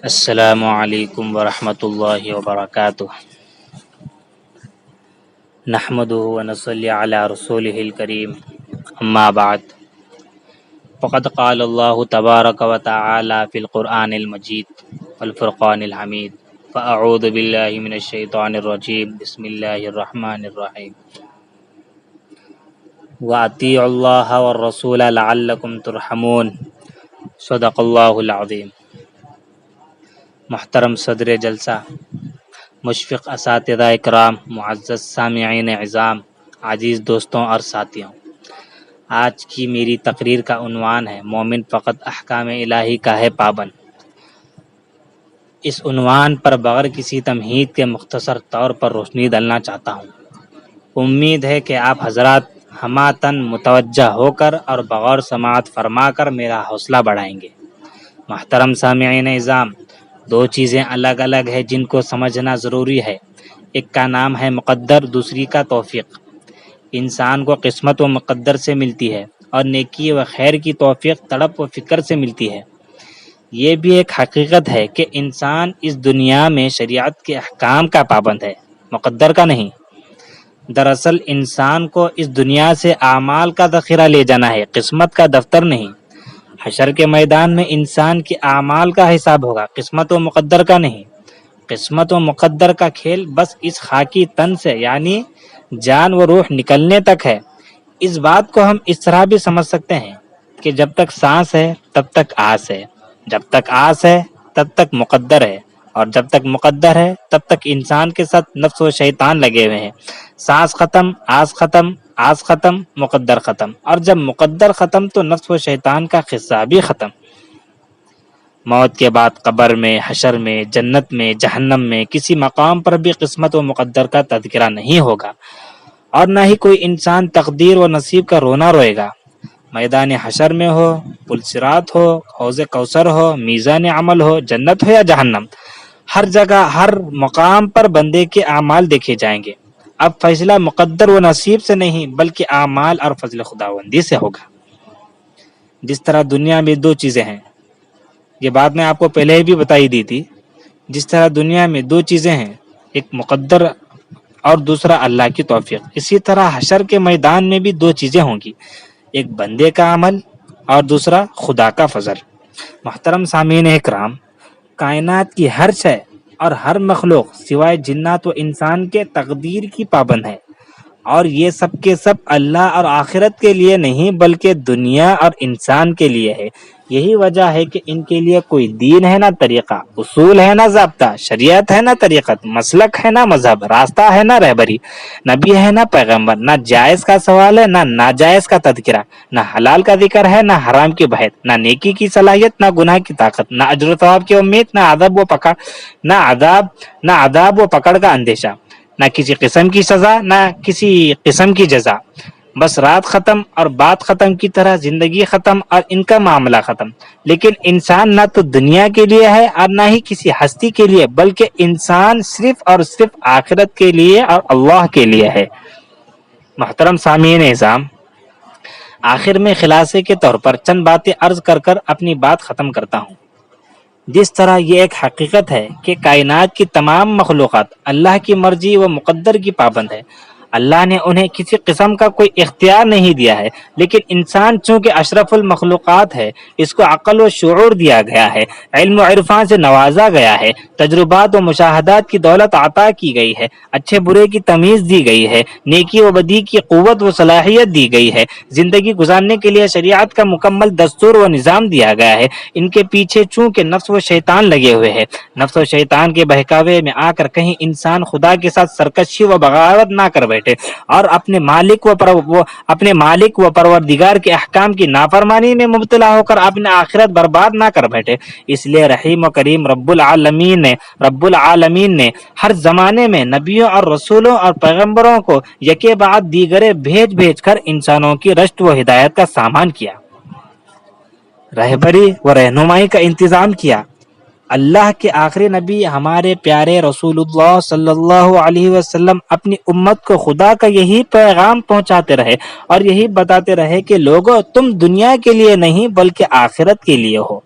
السلام علیکم ورحمۃ اللہ وبرکاتہ۔ نحمده ونصلی علی رسولہ الکریم، اما بعد، فقد قال اللہ تبارک وتعالی فی القرآن المجید والفرقان الحمید، فاعوذ باللہ من الشیطان الرجیم، بسم اللہ الرحمن الرحیم، وَأَطِیعُوا اللَّهَ وَالرَّسُولَ لَعَلَّکُمْ تُرْحَمُونَ۔ صدق اللہ العظیم۔ محترم صدر جلسہ، مشفق اساتذہ اکرام، معزز سامعین اعظام، عزیز دوستوں اور ساتھیوں، آج کی میری تقریر کا عنوان ہے مومن فقط احکام الہی کا ہے پابند۔ اس عنوان پر بغیر کسی تمہید کے مختصر طور پر روشنی ڈالنا چاہتا ہوں۔ امید ہے کہ آپ حضرات ہماتن متوجہ ہو کر اور بغور سماعت فرما کر میرا حوصلہ بڑھائیں گے۔ محترم سامعین اعظام، دو چیزیں الگ الگ ہیں جن کو سمجھنا ضروری ہے۔ ایک کا نام ہے مقدر، دوسری کا توفیق۔ انسان کو قسمت و مقدر سے ملتی ہے اور نیکی و خیر کی توفیق تڑپ و فکر سے ملتی ہے۔ یہ بھی ایک حقیقت ہے کہ انسان اس دنیا میں شریعت کے احکام کا پابند ہے، مقدر کا نہیں۔ دراصل انسان کو اس دنیا سے اعمال کا ذخیرہ لے جانا ہے، قسمت کا دفتر نہیں۔ حشر کے میدان میں انسان کے اعمال کا حساب ہوگا، قسمت و مقدر کا نہیں۔ قسمت و مقدر کا کھیل بس اس خاکی تن سے یعنی جان و روح نکلنے تک ہے۔ اس بات کو ہم اس طرح بھی سمجھ سکتے ہیں کہ جب تک سانس ہے تب تک آس ہے، جب تک آس ہے تب تک مقدر ہے، اور جب تک مقدر ہے تب تک انسان کے ساتھ نفس و شیطان لگے ہوئے ہیں۔ سانس ختم، آس ختم، آس ختم، مقدر ختم، اور جب مقدر ختم تو نفس و شیطان کا قصہ بھی ختم۔ موت کے بعد قبر میں، حشر میں، جنت میں، جہنم میں کسی مقام پر بھی قسمت و مقدر کا تذکرہ نہیں ہوگا، اور نہ ہی کوئی انسان تقدیر و نصیب کا رونا روئے گا۔ میدان حشر میں ہو، پل صراط ہو، حوض کوثر ہو، میزان عمل ہو، جنت ہو یا جہنم، ہر جگہ ہر مقام پر بندے کے اعمال دیکھے جائیں گے۔ اب فیصلہ مقدر و نصیب سے نہیں بلکہ اعمال اور فضل خداوندی سے ہوگا۔ جس طرح دنیا میں دو چیزیں ہیں، یہ بات میں آپ کو پہلے بھی بتائی دی تھی، جس طرح دنیا میں دو چیزیں ہیں، ایک مقدر اور دوسرا اللہ کی توفیق، اسی طرح حشر کے میدان میں بھی دو چیزیں ہوں گی، ایک بندے کا عمل اور دوسرا خدا کا فضل۔ محترم سامعین اکرام، کائنات کی ہر شے اور ہر مخلوق سوائے جنات و انسان کے تقدیر کی پابند ہے، اور یہ سب کے سب اللہ اور آخرت کے لیے نہیں بلکہ دنیا اور انسان کے لیے ہے۔ یہی وجہ ہے کہ ان کے لیے کوئی دین ہے نہ طریقہ، اصول ہے نہ ضابطہ، شریعت ہے نہ طریقت، مسلک ہے نہ مذہب، راستہ ہے نہ رہبری، نبی ہے نہ پیغمبر، نہ جائز کا سوال ہے نہ ناجائز کا تذکرہ، نہ حلال کا ذکر ہے نہ حرام کی بحث، نہ نیکی کی صلاحیت نہ گناہ کی طاقت، نہ اجر و ثواب کی امید، نہ عذاب و پکڑ کا اندیشہ، نہ کسی قسم کی سزا نہ کسی قسم کی جزا۔ بس رات ختم اور بات ختم کی طرح زندگی ختم اور ان کا معاملہ ختم۔ لیکن انسان نہ تو دنیا کے لیے ہے اور نہ ہی کسی ہستی کے لیے، بلکہ انسان صرف اور صرف آخرت کے لیے اور اللہ کے لیے ہے۔ محترم سامعین اعظام، آخر میں خلاصے کے طور پر چند باتیں عرض کر کر اپنی بات ختم کرتا ہوں۔ جس طرح یہ ایک حقیقت ہے کہ کائنات کی تمام مخلوقات اللہ کی مرضی و مقدر کی پابند ہے، اللہ نے انہیں کسی قسم کا کوئی اختیار نہیں دیا ہے، لیکن انسان چونکہ اشرف المخلوقات ہے، اس کو عقل و شعور دیا گیا ہے، علم و عرفان سے نوازا گیا ہے، تجربات و مشاہدات کی دولت عطا کی گئی ہے، اچھے برے کی تمیز دی گئی ہے، نیکی و بدی کی قوت و صلاحیت دی گئی ہے، زندگی گزارنے کے لیے شریعت کا مکمل دستور و نظام دیا گیا ہے۔ ان کے پیچھے چونکہ نفس و شیطان لگے ہوئے ہیں، نفس و شیطان کے بہکاوے میں آ کر کہیں انسان خدا کے ساتھ سرکشی و بغاوت نہ کر بیٹھے اور اپنے مالک و پروردگار کے احکام کی نافرمانی میں مبتلا ہو کر اپنے آخرت برباد نہ کر بیٹھے۔ اس لیے رحیم و کریم رب العالمین نے ہر زمانے میں نبیوں اور رسولوں اور پیغمبروں کو یکے بعد دیگرے بھیج کر انسانوں کی رشد و ہدایت کا سامان کیا، رہبری و رہنمائی کا انتظام کیا۔ اللہ کے آخری نبی ہمارے پیارے رسول اللہ صلی اللہ علیہ وسلم اپنی امت کو خدا کا یہی پیغام پہنچاتے رہے اور یہی بتاتے رہے کہ لوگو، تم دنیا کے لیے نہیں بلکہ آخرت کے لیے ہو۔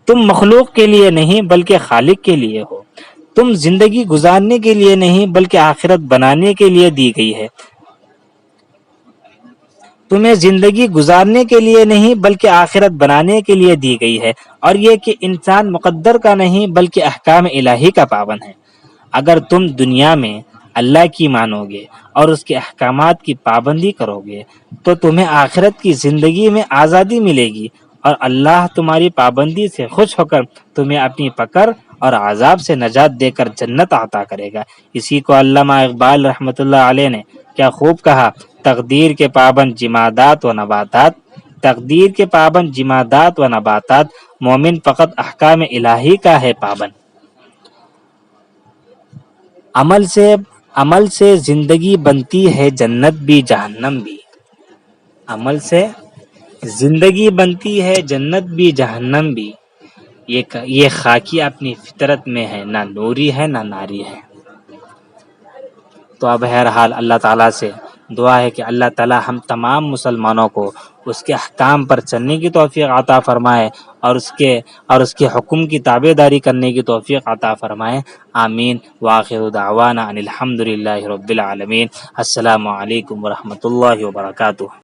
تم مخلوق کے لیے نہیں بلکہ خالق کے لیے ہو. تم زندگی گزارنے کے لیے نہیں بلکہ آخرت بنانے کے لیے دی گئی ہے. تمہیں زندگی گزارنے کے لیے نہیں بلکہ آخرت بنانے کے لیے دی گئی ہے. اور یہ کہ انسان مقدر کا نہیں بلکہ احکام الہی کا پابند ہے. اگر تم دنیا میں اللہ کی مانو گے اور اس کے احکامات کی پابندی کرو گے تو تمہیں آخرت کی زندگی میں آزادی ملے گی اور اللہ تمہاری پابندی سے خوش ہو کر تمہیں اپنی پکڑ اور عذاب سے نجات دے کر جنت عطا کرے گا. اسی کو علامہ اقبال رحمۃ اللہ علیہ نے کیا خوب کہا: تقدیر کے پابند جمادات و نباتات، تقدیر کے پابند جمادات و نباتات، مومن فقط احکام الہی کا ہے پابند. عمل سے زندگی بنتی ہے جنت بھی جہنم بھی. عمل سے زندگی بنتی ہے جنت بھی جہنم بھی. یہ خاکی اپنی فطرت میں ہے، نہ نوری ہے نہ ناری ہے. تو اب بہرحال اللہ تعالیٰ سے دعا ہے کہ اللہ تعالیٰ ہم تمام مسلمانوں کو اس کے احکام پر چلنے کی توفیق عطا فرمائے اور اس کے حکم کی تابع داری کرنے کی توفیق عطا فرمائے. آمین. وآخر دعوانا ان الحمد للہ رب العالمین. السلام علیکم ورحمۃ اللہ وبرکاتہ.